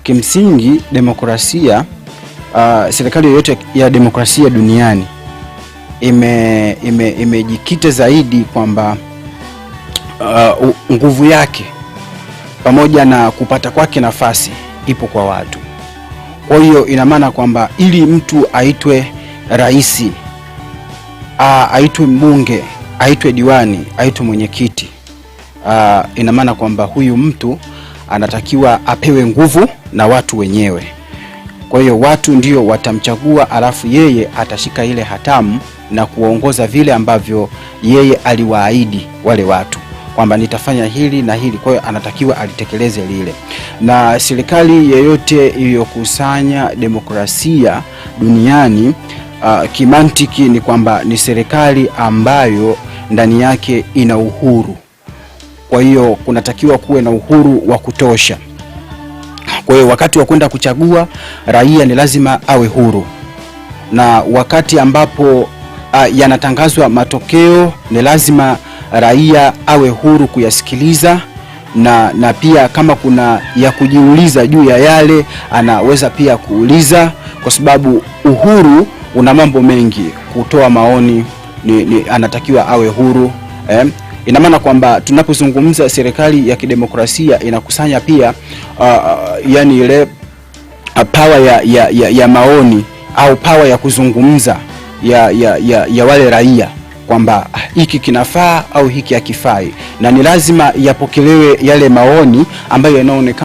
Kimsingi demokrasia, serikali yoyote ya demokrasia duniani imejikita zaidi kwamba nguvu yake pamoja na kupata kwake nafasi ipo kwa watu. Kwa hiyo ina maana kwamba ili mtu aitwe rais, aitwe mbunge, aitwe diwani, aitwe mwenyekiti, ina maana kwamba huyu mtu anatakiwa apewe nguvu na watu wenyewe. Kwa hiyo watu ndio watamchagua, alafu yeye atashika ile hatamu na kuongoza vile ambavyo yeye aliwaahidi wale watu kwamba nitafanya hili na hili. Kwa hiyo anatakiwa alitekeleze lile. Na serikali yeyote iliyokusanya demokrasia duniani, kimantiki ni kwamba ni serikali ambayo ndani yake ina uhuru. Kwa hiyo kunatakiwa kuwe na uhuru wa kutosha. Kwa hiyo wakati wa kwenda kuchagua, raia ni lazima awe huru, na wakati ambapo yanatangazwa matokeo ni lazima raia awe huru kuyasikiliza, na pia kama kuna ya kujiuliza juu ya yale anaweza pia kuuliza, kwa sababu uhuru una mambo mengi. Kutoa maoni anatakiwa awe huru. Ina maana kwamba tunapozungumza serikali ya kidemokrasia inakusanya pia yani ile power ya maoni au power ya kuzungumza ya wale raia kwamba hiki kinafaa au hiki hakifai, na ni lazima yapokelewe yale maoni ambayo yanaonekana